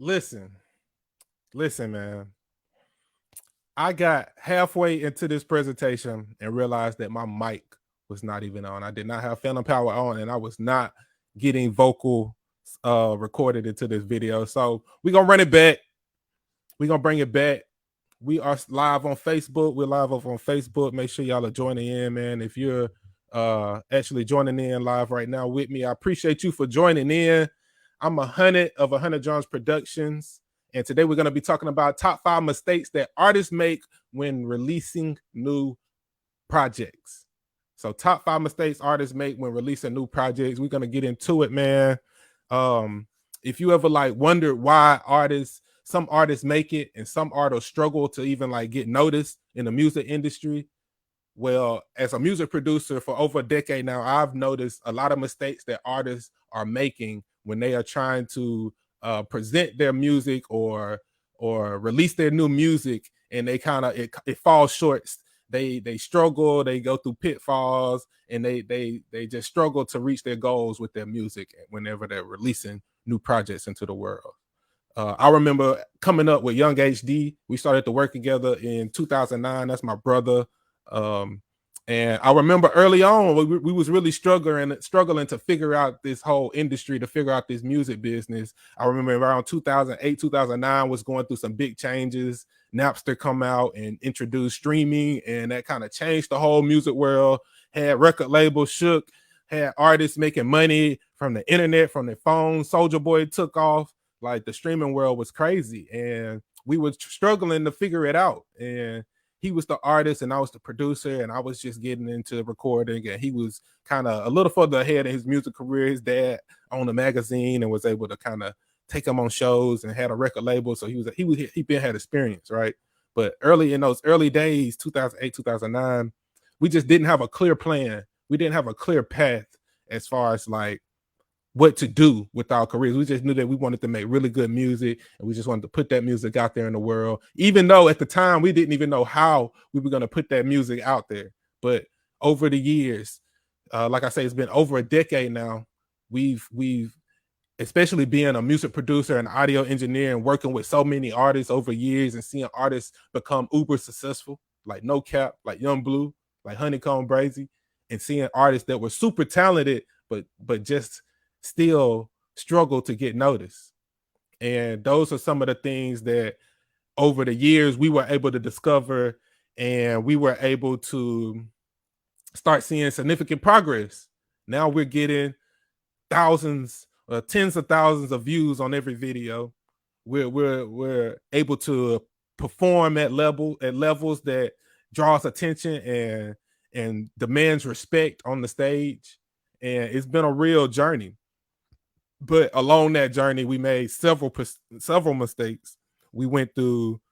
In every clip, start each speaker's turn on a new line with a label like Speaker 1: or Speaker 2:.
Speaker 1: listen, man. I got halfway into this presentation and realized that my mic was not even on. I did not have Phantom Power on, and I was not getting vocal recorded into this video. So we're gonna run it back. We're gonna bring it back. We are live on Facebook. We're live over on Facebook. Make sure y'all are joining in, man. If you're actually joining in live right now with me, I appreciate you for joining in. I'm 100 of 100 Drums Productions, and today we're going to be talking about top 5 mistakes that artists make when releasing new projects. So top 5 mistakes artists make when releasing new projects. We're going to get into it, man. If you ever like wondered why some artists make it and some artists struggle to even like get noticed in the music industry, well, as a music producer for over a decade now, I've noticed a lot of mistakes that artists are making when they are trying to present their music or release their new music, and they kind of it falls short. They struggle, they go through pitfalls, and they just struggle to reach their goals with their music whenever they're releasing new projects into the world. I remember coming up with Young HD. We started to work together in 2009. That's my brother. And I remember early on, we was really struggling to figure out this whole industry, to figure out this music business. I remember around 2008, 2009 was going through some big changes. Napster come out and introduced streaming, and that kind of changed the whole music world. Had record labels shook, had artists making money from the internet, from their phones. Soulja Boy took off. Like, the streaming world was crazy, and we were struggling to figure it out. And he was the artist and I was the producer, and I was just getting into recording, and he was kind of a little further ahead in his music career. His dad owned a magazine and was able to kind of take him on shows and had a record label. So he been had experience, right? But early in those early days, 2008, 2009, we just didn't have a clear plan. We didn't have a clear path as far as like what to do with our careers. We just knew that we wanted to make really good music, and we just wanted to put that music out there in the world, even though at the time we didn't even know how we were going to put that music out there. But over the years, like I say, it's been over a decade now. We've especially being a music producer and audio engineer and working with so many artists over years and seeing artists become uber successful, like No Cap, like Young Blue, like Honeycomb Brazy, and seeing artists that were super talented but just still struggle to get noticed. And those are some of the things that over the years we were able to discover, and we were able to start seeing significant progress. Now we're getting thousands, tens of thousands of views on every video. We're able to perform at levels that draws attention and demands respect on the stage. And it's been a real journey. But along that journey, we made several mistakes. We went through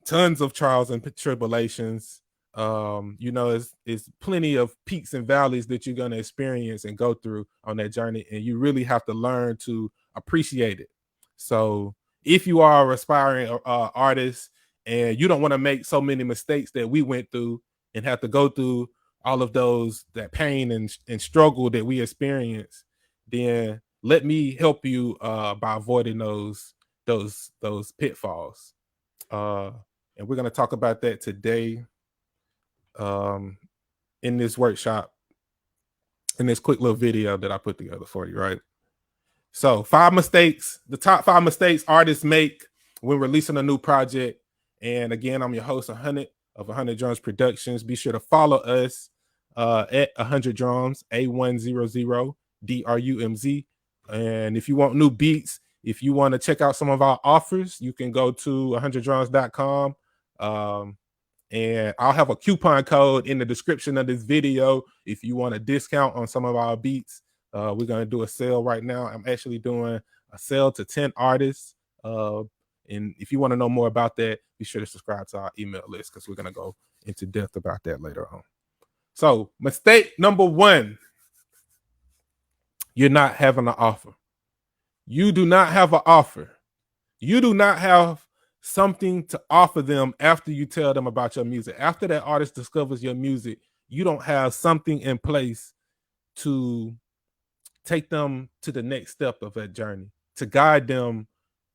Speaker 1: tons of trials and tribulations. It's plenty of peaks and valleys that you're going to experience and go through on that journey, and you really have to learn to appreciate it. So if you are an aspiring artist and you don't want to make so many mistakes that we went through and have to go through all of that pain and struggle that we experience, then let me help you by avoiding those pitfalls. And we're going to talk about that today in this workshop, in this quick little video that I put together for you, right? So the top 5 mistakes artists make when releasing a new project. And again, I'm your host, 100 of 100 Drums Productions. Be sure to follow us at 100 Drums, A100 DRUMZ. And if you want new beats, if you want to check out some of our offers, you can go to 100drums.com. And I'll have a coupon code in the description of this video if you want a discount on some of our beats. We're going to do a sale right now. I'm actually doing a sale to 10 artists. And if you want to know more about that, be sure to subscribe to our email list, because we're going to go into depth about that later on. So mistake number 1, you're not having an offer. You do not have an offer. You do not have something to offer them after you tell them about your music. After that artist discovers your music, you don't have something in place to take them to the next step of that journey, to guide them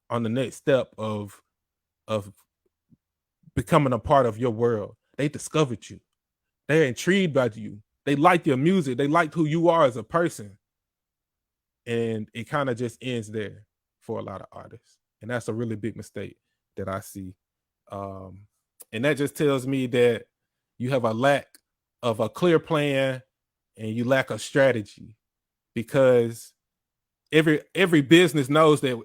Speaker 1: on the next step of becoming a part of your world. They discovered you. They're intrigued by you. They like your music. They like who you are as a person. And it kind of just ends there for a lot of artists. And that's a really big mistake that I see. And that just tells me that you have a lack of a clear plan and you lack a strategy, because every business knows that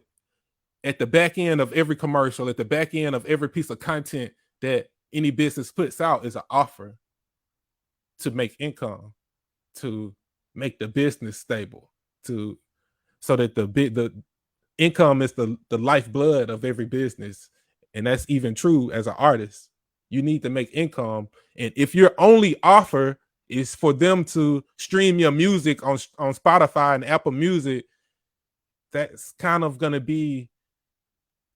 Speaker 1: at the back end of every commercial, at the back end of every piece of content that any business puts out is an offer to make income, to make the business stable, so that the income is the lifeblood of every business. And that's even true as an artist. You need to make income. And if your only offer is for them to stream your music on Spotify and Apple Music, that's kind of going to be,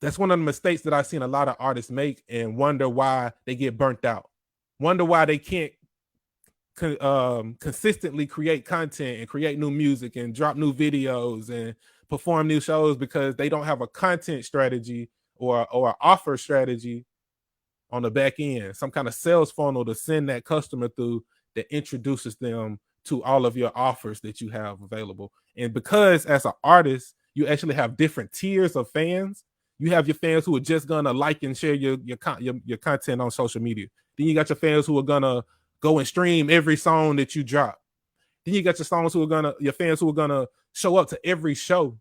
Speaker 1: that's one of the mistakes that I've seen a lot of artists make, and wonder why they get burnt out. Wonder why they can't consistently create content and create new music and drop new videos and perform new shows, because they don't have a content strategy or an offer strategy on the back end, some kind of sales funnel to send that customer through that introduces them to all of your offers that you have available. And because as an artist, you actually have different tiers of fans. You have your fans who are just gonna like and share your content on social media. Then you got your fans who are gonna go and stream every song that you drop. Then you got your fans who are gonna show up to every show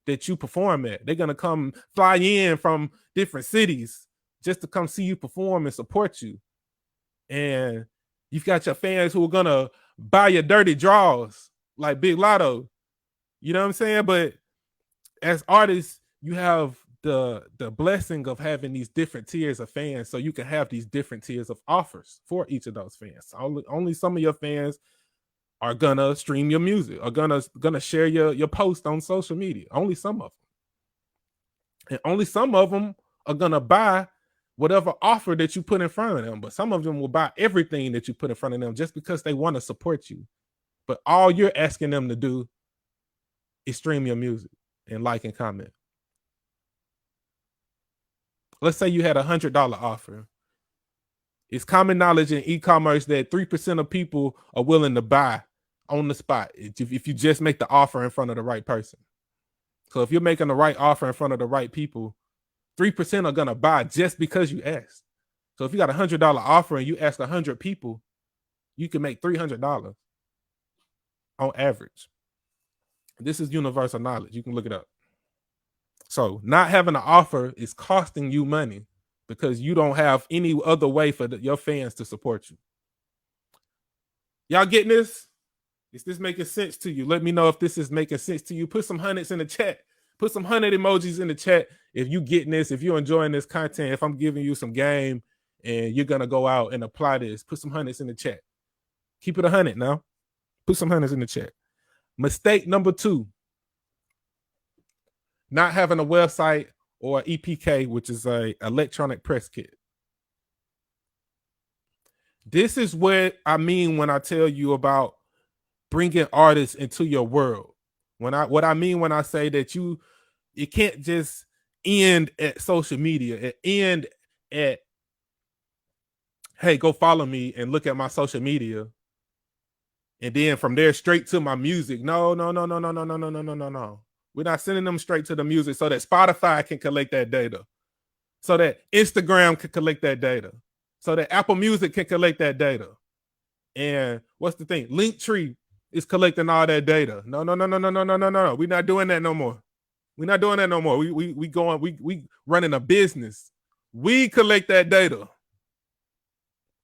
Speaker 1: that you perform at. They're gonna come fly in from different cities just to come see you perform and support you. And you've got your fans who are gonna buy your dirty draws like Big Lotto. You know what I'm saying? But as artists, you have the blessing of having these different tiers of fans, so you can have these different tiers of offers for each of those fans. Only some of your fans are gonna stream your music, are gonna share your post on social media. Only some of them. And only some of them are gonna buy whatever offer that you put in front of them. But some of them will buy everything that you put in front of them just because they want to support you. But all you're asking them to do is stream your music and like and comment. Let's say you had $100 offer. It's common knowledge in e-commerce that 3% of people are willing to buy on the spot if you just make the offer in front of the right person. So if you're making the right offer in front of the right people, 3% are going to buy just because you asked. So if you got $100 offer and you ask 100 people, you can make $300 on average. This is universal knowledge. You can look it up. So not having an offer is costing you money because you don't have any other way for your fans to support you. Y'all getting this? Is this making sense to you? Let me know if this is making sense to you. Put some hundreds in the chat. Put some 100 emojis in the chat if you getting this, if you're enjoying this content, if I'm giving you some game and you're going to go out and apply this. Put some hundreds in the chat. Keep it 100 now. Put some hundreds in the chat. Mistake number 2. Not having a website or EPK, which is a electronic press kit. This is what I mean when I tell you about bringing artists into your world. What I mean when I say that it can't just end at social media. It end at, hey, go follow me and look at my social media. And then from there straight to my music. No. We're not sending them straight to the music so that Spotify can collect that data, so that Instagram can collect that data, so that Apple Music can collect that data. And what's the thing? Linktree is collecting all that data. No. We're not doing that no more. We're not doing that no more. We running a business. We collect that data.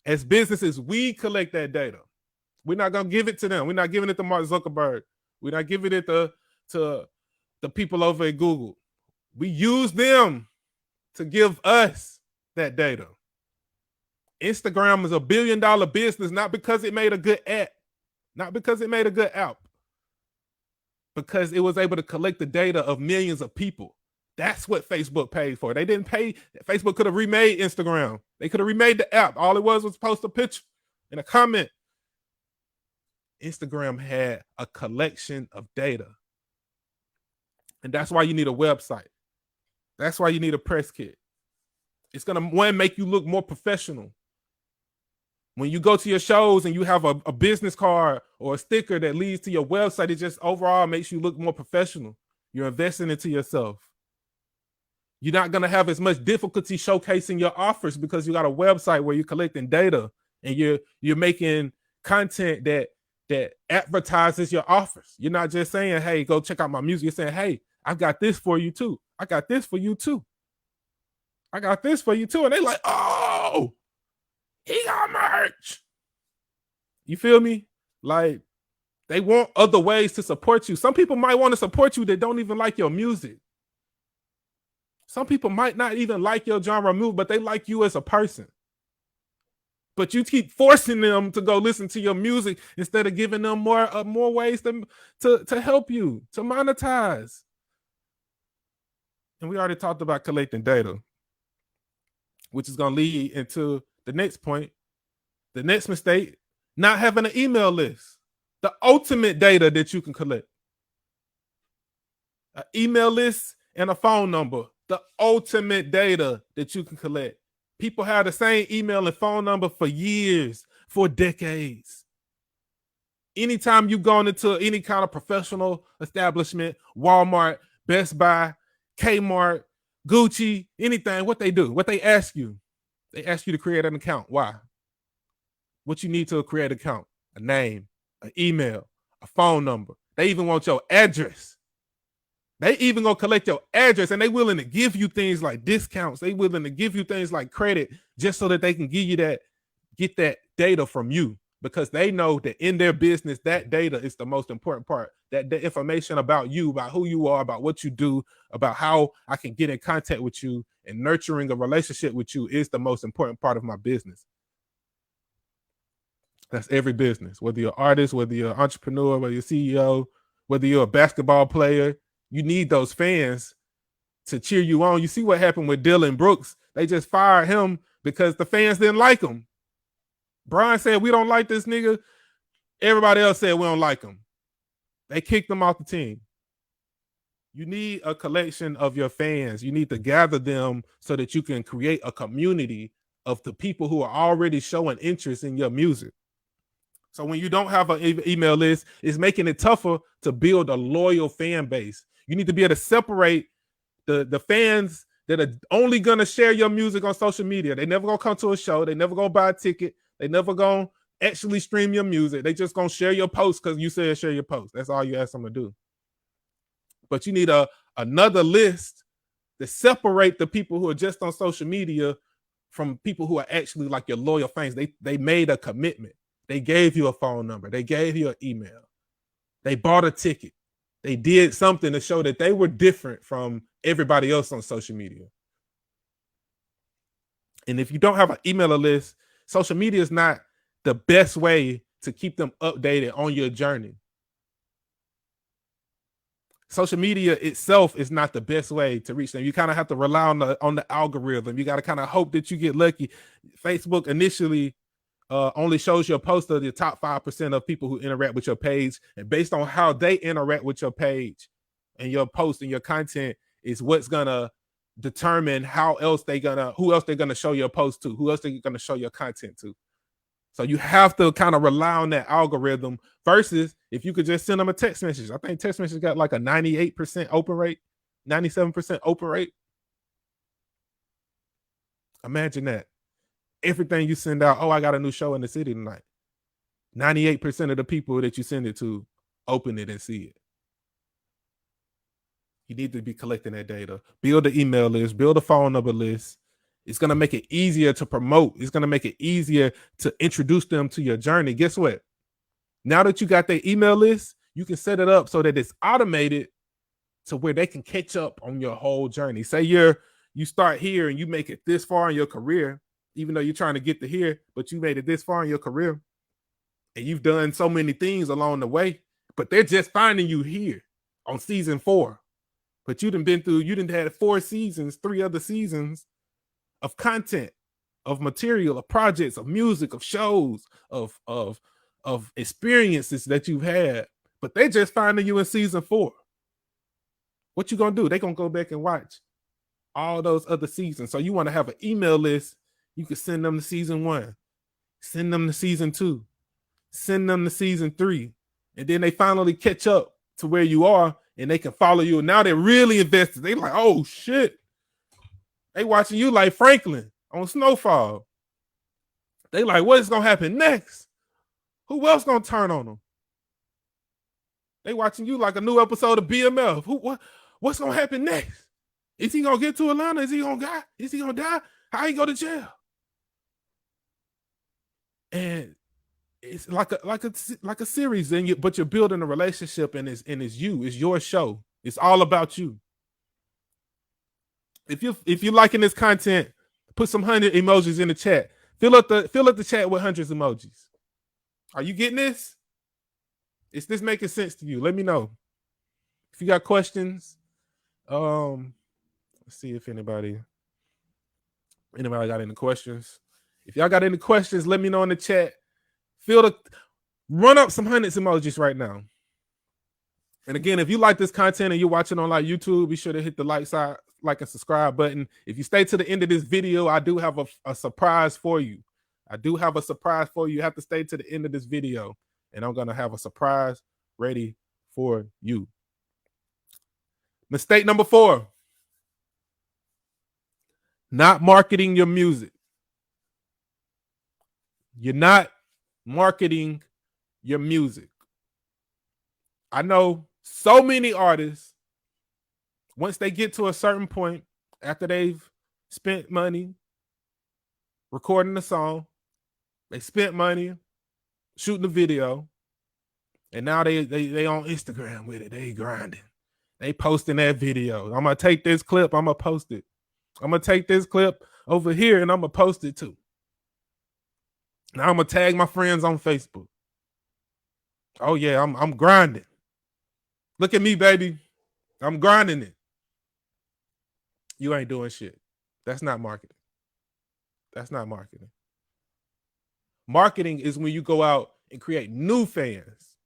Speaker 1: As businesses, we collect that data. We're not gonna give it to them. We're not giving it to Mark Zuckerberg. We're not giving it to the people over at Google. We use them to give us that data. Instagram is $1 billion business, not because it made a good app, because it was able to collect the data of millions of people. That's what Facebook paid for. They didn't pay. Facebook could have remade Instagram. They could have remade the app. All it was post a picture and a comment. Instagram had a collection of data. And that's why you need a website. That's why you need a press kit. It's gonna, one, make you look more professional. When you go to your shows and you have a business card or a sticker that leads to your website, it just overall makes you look more professional. You're investing into yourself. You're not going to have as much difficulty showcasing your offers because you got a website where you're collecting data and you're making content that advertises your offers. You're not just saying, hey, go check out my music. You're saying, hey, I've got this for you too. I got this for you too. I got this for you too. And they like, oh, he got merch. You feel me? Like, they want other ways to support you. Some people might want to support you that don't even like your music. Some people might not even like your genre of music, but they like you as a person. But you keep forcing them to go listen to your music instead of giving them more ways to help you, to monetize. And we already talked about collecting data, which is going to lead into the next point, the next mistake, not having an email list. The ultimate data that you can collect. An email list and a phone number. The ultimate data that you can collect. People have the same email and phone number for years, for decades. Anytime you've gone into any kind of professional establishment, Walmart, Best Buy, Kmart, Gucci, anything, what they do, what they ask you to create an account. Why? What you need to create an account? A name, an email, a phone number. They even want your address. They even gonna collect your address, and they willing to give you things like discounts. They willing to give you things like credit just so that they can give you get that data from you, because they know that in their business, that data is the most important part. That the information about you, about who you are, about what you do, about how I can get in contact with you and nurturing a relationship with you is the most important part of my business. That's every business, whether you're an artist, whether you're an entrepreneur, whether you're a CEO, whether you're a basketball player. You need those fans to cheer you on. You see what happened with Dylan Brooks. They just fired him because the fans didn't like him. Brian said, we don't like this nigga. Everybody else said we don't like him. They kicked him off the team. You need a collection of your fans. You need to gather them so that you can create a community of the people who are already showing interest in your music. So when you don't have an email list, it's making it tougher to build a loyal fan base. You need to be able to separate the fans that are only going to share your music on social media. They never going to come to a show. They never going to buy a ticket. They never going to actually stream your music. They just going to share your post because you said share your post. That's all you ask them to do. But you need another list to separate the people who are just on social media from people who are actually like your loyal fans. They made a commitment. They gave you a phone number. They gave you an email. They bought a ticket. They did something to show that they were different from everybody else on social media. And if you don't have an email list, social media is not the best way to keep them updated on your journey. Social media itself is not the best way to reach them. You kind of have to rely on the algorithm. You got to kind of hope that you get lucky. Facebook initially only shows your post of the top 5% of people who interact with your page. And based on how they interact with your page and your post and your content is what's going to determine who else they're going to show your post to, who else they're going to show your content to. So you have to kind of rely on that algorithm versus if you could just send them a text message. I think text message got like a 98% open rate, 97% open rate. Imagine that. Everything you send out, oh, I got a new show in the city tonight. 98% of the people that you send it to open it and see it. You need to be collecting that data. Build an email list, build a phone number list. It's going to make it easier to promote. It's going to make it easier to introduce them to your journey. Guess what? Now that you got their email list, you can set it up so that it's automated to where they can catch up on your whole journey. Say you start here and you make it this far in your career, even though you're trying to get to here, but you made it this far in your career and you've done so many things along the way, but they're just finding you here on season 4. But you done had 4 seasons, 3 other seasons of content, of material, of projects, of music, of shows, of experiences that you've had, but they're just finding you in season 4. What you gonna do? They're gonna go back and watch all those other seasons. So you want to have an email list. You can send them to season 1, send them to season 2, send them to season 3, and then they finally catch up to where you are and they can follow you. And now they're really invested. They like, oh shit. They watching you like Franklin on Snowfall. They like, what is gonna happen next? Who else gonna turn on them? They watching you like a new episode of BMF. What's gonna happen next? Is he gonna get to Atlanta? Is he gonna die? Is he gonna die? How he go to jail? And it's like a series, but you're building a relationship, and it's you. It's your show. It's all about you. If you're liking this content, put some 100 emojis in the chat. Fill up the chat with hundreds emojis. Are you getting this? Is this making sense to you? Let me know. If you got questions, let's see if anybody got any questions. If y'all got any questions, let me know in the chat. Run up some hundreds emojis right now. And again, if you like this content and you're watching on like YouTube, be sure to hit the like and subscribe button. If you stay to the end of this video, I do have a surprise for you. You have to stay to the end of this video, and I'm gonna have a surprise ready for you. Mistake number 4: not marketing your music. You're not marketing your music. I know so many artists, once they get to a certain point, after they've spent money recording the song, they spent money shooting the video, and now they on Instagram with it. They grinding. They posting that video. I'm gonna take this clip. I'm gonna post it. I'm gonna take this clip over here and I'm gonna post it too. Now I'm gonna tag my friends on Facebook. Oh yeah, I'm grinding. Look at me, baby. I'm grinding it. You ain't doing shit. That's not marketing. That's not marketing. Marketing is when you go out and create new fans.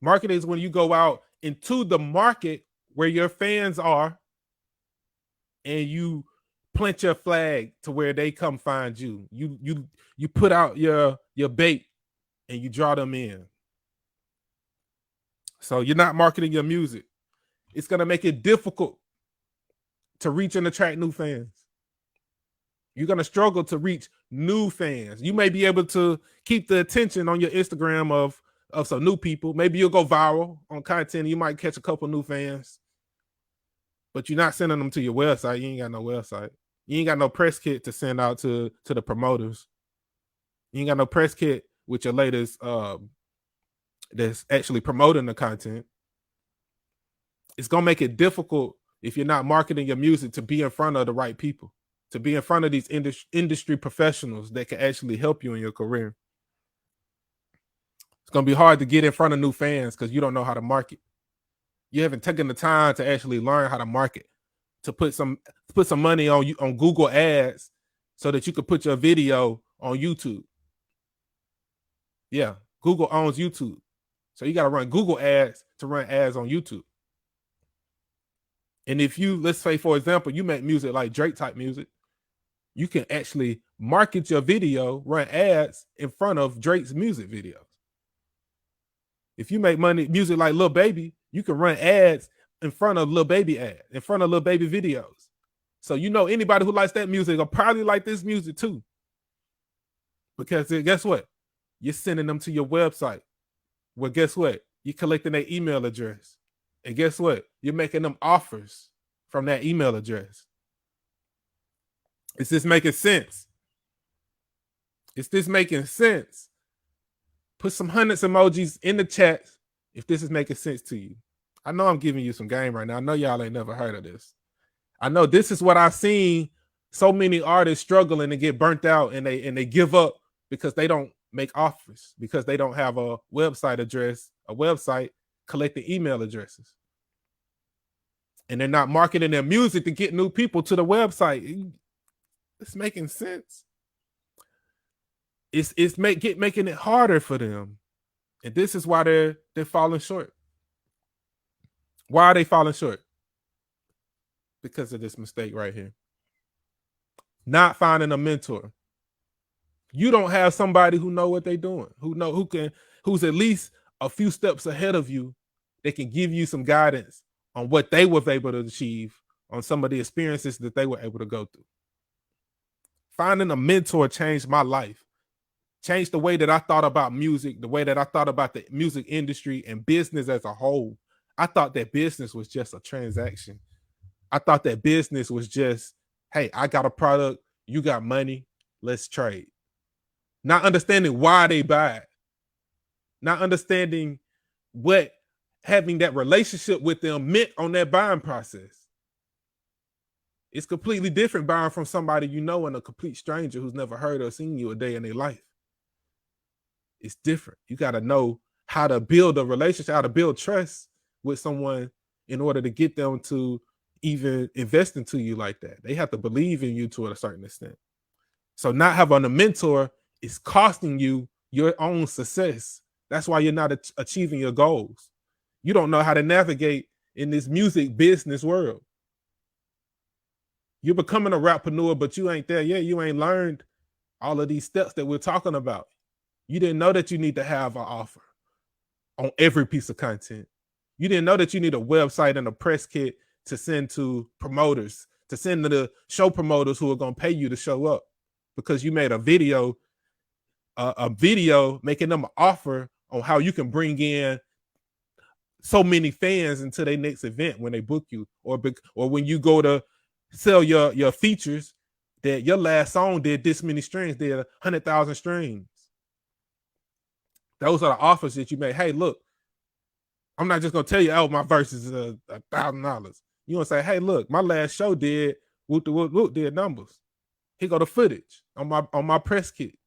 Speaker 1: Marketing is when you go out into the market where your fans are and you plant your flag to where they come find you. You put out your bait and you draw them in. So you're not marketing your music. It's going to make it difficult to reach and attract new fans. You're going to struggle to reach new fans. You may be able to keep the attention on your Instagram of some new people. Maybe you'll go viral on content. You might catch a couple new fans, but you're not sending them to your website. You ain't got no website. You ain't got no press kit to send out to the promoters. You ain't got no press kit with your latest that's actually promoting the content. It's going to make it difficult if you're not marketing your music to be in front of the right people, to be in front of these industry professionals that can actually help you in your career. It's going to be hard to get in front of new fans because you don't know how to market. You haven't taken the time to actually learn how to market, to put some money on Google Ads so that you could put your video on YouTube. Yeah, Google owns YouTube. So you got to run Google Ads to run ads on YouTube. And if you, let's say, for example, you make music like Drake type music, you can actually market your video, run ads in front of Drake's music videos. If you make music like Lil Baby, you can run ads in front of Lil Baby ads, in front of Lil Baby videos. So you know anybody who likes that music will probably like this music too. Because guess what? You're sending them to your website. Well, guess what? You're collecting their email address. And guess what? You're making them offers from that email address. Is this making sense? Is this making sense? Put some hundreds emojis in the chat if this is making sense to you. I know I'm giving you some game right now. I know y'all ain't never heard of this. I know this is what I've seen so many artists struggling and get burnt out, and they give up because they don't make offers, because they don't have a website address, a website collecting email addresses. And they're not marketing their music to get new people to the website. It's making sense. It's making it harder for them. And this is why they're falling short. Why are they falling short? because of this mistake right here. Not finding a mentor. You don't have somebody who know what they're doing, who's at least a few steps ahead of you, that can give you some guidance on what they were able to achieve, on some of the experiences that they were able to go through. Finding a mentor changed my life, changed the way that I thought about music, the way that I thought about the music industry and business as a whole. I thought that business was just a transaction. I thought that business was just, hey, I got a product, you got money, let's trade. Not understanding why they buy it, not understanding what having that relationship with them meant on that buying process. It's completely different buying from somebody you know and a complete stranger who's never heard or seen you a day in their life. It's different. You got to know how to build a relationship, how to build trust with someone in order to get them to even invest into you like that. They have to believe in you to a certain extent. So not having a mentor is costing you your own success. That's why you're not achieving your goals. You don't know how to navigate in this music business world. You're becoming a rapreneur, but you ain't there yet. You ain't learned all of these steps that we're talking about. You didn't know that you need to have an offer on every piece of content. You didn't know that you need a website and a press kit to send to promoters, to send to the show promoters who are going to pay you to show up because you made a video making them an offer on how you can bring in so many fans into their next event when they book you, or when you go to sell your features, that your last song did this many streams, did 100,000 streams. Those are the offers that you made. Hey, look, I'm not just gonna tell you, oh, my verse is $1,000. You gonna say, hey, look, my last show did did numbers. Here go the footage on my press kit.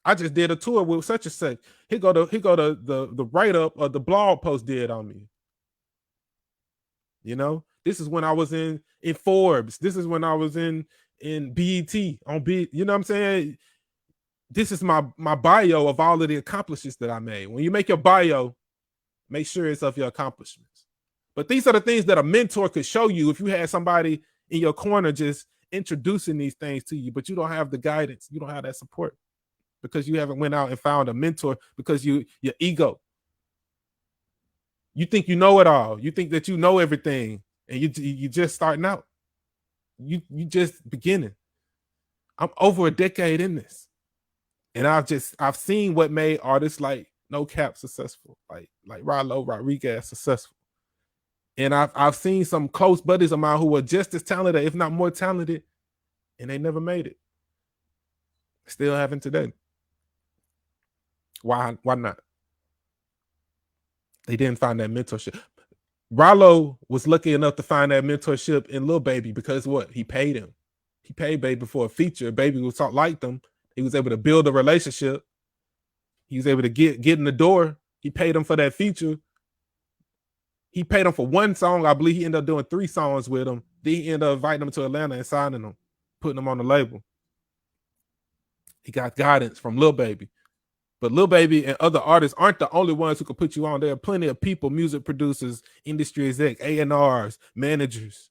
Speaker 1: I just did a tour with such and such. Here go the write-up of the blog post did on me. You know, this is when I was in Forbes. This is when I was in BET on B. You know what I'm saying? This is my bio of all of the accomplishments that I made. When you make your bio, make sure it's of your accomplishments. But these are the things that a mentor could show you if you had somebody in your corner just introducing these things to you, but you don't have the guidance. You don't have that support because you haven't went out and found a mentor, because your ego. You think you know it all. You think that you know everything, and you just starting out. You just beginning. I'm over a decade in this, and I've seen what made artists like No Cap successful, like Rilo Rodriguez successful, and I've seen some close buddies of mine who were just as talented, if not more talented, and they never made it. Still haven't today. Why not? They didn't find that mentorship. Rilo was lucky enough to find that mentorship in Lil Baby because what? He paid him. He paid Baby for a feature. Baby was liked him. He was able to build a relationship. He was able to get in the door. He paid him for that feature. He paid him for one song. I believe he ended up doing 3 songs with him. Then he ended up inviting him to Atlanta and signing him, putting him on the label. He got guidance from Lil Baby. But Lil Baby and other artists aren't the only ones who can put you on. There are plenty of people, music producers, industry exec, A&Rs, managers,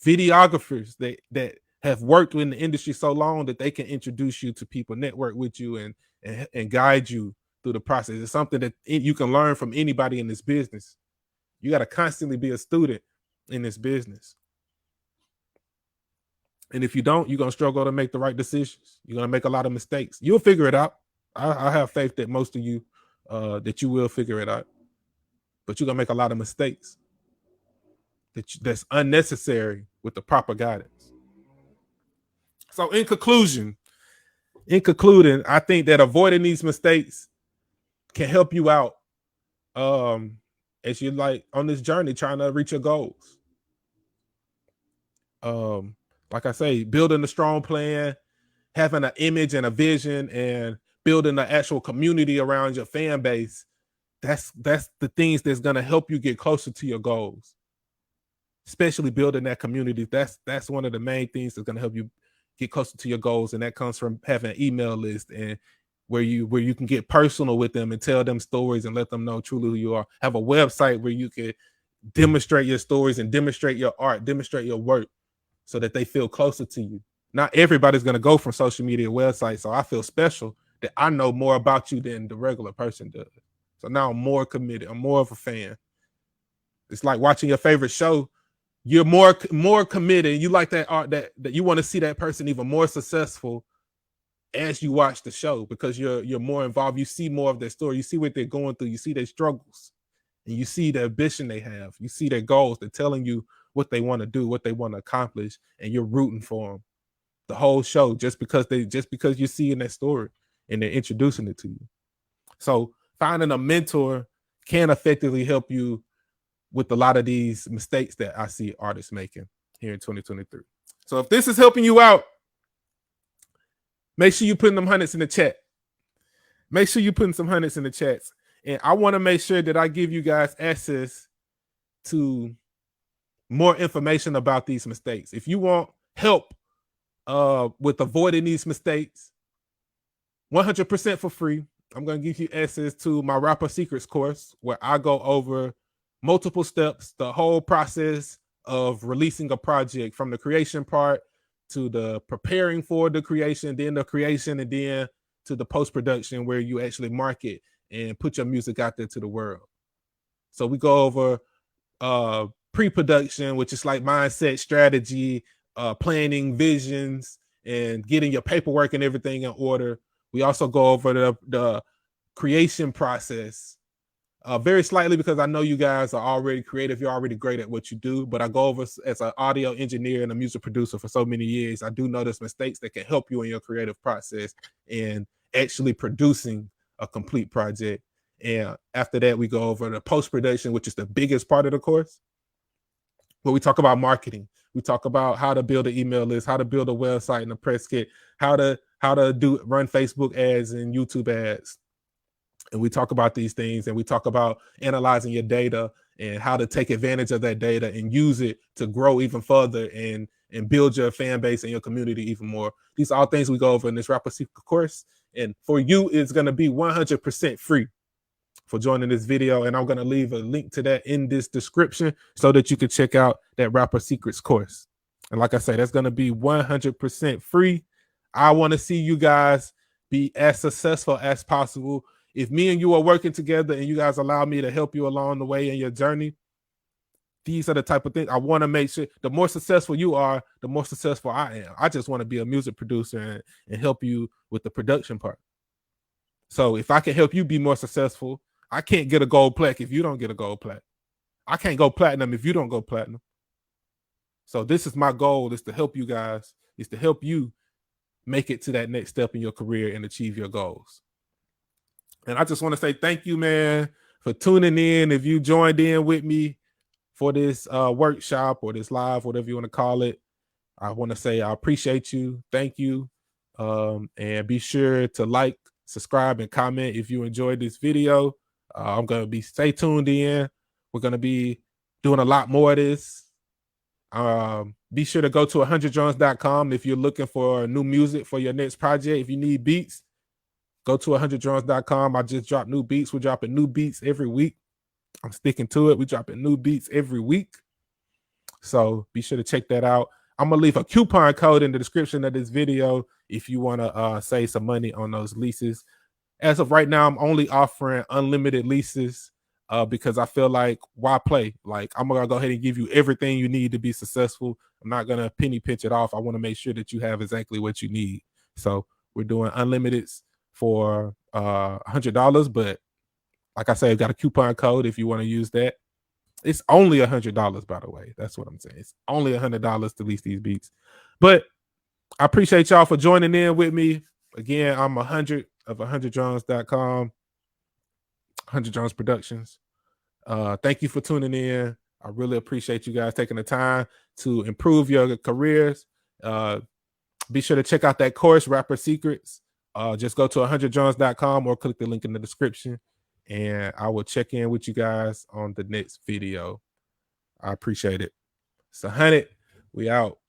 Speaker 1: videographers that have worked in the industry so long that they can introduce you to people, network with you, and guide you through the process. It's something that you can learn from anybody in this business. You got to constantly be a student in this business. And if you don't, you're going to struggle to make the right decisions. You're going to make a lot of mistakes. You'll figure it out. I have faith that most of you, that you will figure it out. But you're going to make a lot of mistakes that's unnecessary with the proper guidance. So in conclusion, I think that avoiding these mistakes can help you out as you're like on this journey trying to reach your goals. Like I say, building a strong plan, having an image and a vision, and building an actual community around your fan base. That's the things that's going to help you get closer to your goals. Especially building that community. That's one of the main things that's going to help you get closer to your goals. And that comes from having an email list and where you can get personal with them and tell them stories and let them know truly who you are. Have a website where you can demonstrate your stories and demonstrate your art, demonstrate your work so that they feel closer to you. Not everybody's going to go from social media websites. So I feel special that I know more about you than the regular person does. So now I'm more committed. I'm more of a fan. It's like watching your favorite show. You're more committed. You like that art, that you want to see that person even more successful as you watch the show, because you're more involved. You see more of their story. You see what they're going through. You see their struggles, and you see the ambition they have. You see their goals. They're telling you what they want to do, what they want to accomplish, and you're rooting for them the whole show just because you're seeing that story and they're introducing it to you. So finding a mentor can effectively help you with a lot of these mistakes that I see artists making here in 2023. So if this is helping you out, make sure you put them hundreds in the chat. Make sure you put some hundreds in the chats. And I want to make sure that I give you guys access to more information about these mistakes. If you want help with avoiding these mistakes 100% for free, I'm going to give you access to my Rapper Secrets course, where I go over multiple steps, the whole process of releasing a project, from the creation part to the preparing for the creation, then the creation, and then to the post-production where you actually market and put your music out there to the world. So we go over pre-production, which is like mindset, strategy, planning, visions, and getting your paperwork and everything in order. We also go over the creation process very slightly, because I know you guys are already creative. You're already great at what you do. But I go over, as an audio engineer and a music producer for so many years, I do notice mistakes that can help you in your creative process and actually producing a complete project. And after that, we go over the post-production, which is the biggest part of the course, where we talk about marketing. We talk about how to build an email list, how to build a website and a press kit, how to run Facebook ads and YouTube ads. And we talk about these things, and we talk about analyzing your data and how to take advantage of that data and use it to grow even further and build your fan base and your community even more. These are all things we go over in this Rapper Secret course. And for you, it's going to be 100% free for joining this video. And I'm going to leave a link to that in this description so that you can check out that Rapper Secrets course. And like I say, that's going to be 100% free. I want to see you guys be as successful as possible. If me and you are working together and you guys allow me to help you along the way in your journey, these are the type of things I want to make sure. The more successful you are, the more successful I am. I just want to be a music producer and help you with the production part. So if I can help you be more successful, I can't get a gold plaque if you don't get a gold plaque. I can't go platinum if you don't go platinum. So this is my goal, is to help you guys, is to help you make it to that next step in your career and achieve your goals. And I just want to say thank you, man, for tuning in. If you joined in with me for this workshop or this live, whatever you want to call it, I want to say I appreciate you. Thank you. And be sure to like, subscribe, and comment if you enjoyed this video. I'm going to stay tuned in. We're going to be doing a lot more of this. Be sure to go to 100drums.com if you're looking for new music for your next project. If you need beats, go to 100drums.com. I just dropped new beats. We're dropping new beats every week. I'm sticking to it. We're dropping new beats every week. So be sure to check that out. I'm going to leave a coupon code in the description of this video if you want to save some money on those leases. As of right now, I'm only offering unlimited leases because I feel like, why play? Like, I'm going to go ahead and give you everything you need to be successful. I'm not going to penny pinch it off. I want to make sure that you have exactly what you need. So we're doing unlimiteds for $100. But like I said, I've got a coupon code if you want to use that. It's only $100, by the way. That's what I'm saying. It's only $100 to lease these beats. But I appreciate y'all for joining in with me. Again, I'm 100 of 100drums.com, 100 Drums Productions. Thank you for tuning in. I really appreciate you guys taking the time to improve your careers. Be sure to check out that course, Rapper Secrets. Just go to 100drums.com or click the link in the description. And I will check in with you guys on the next video. I appreciate it. It's 100. We out.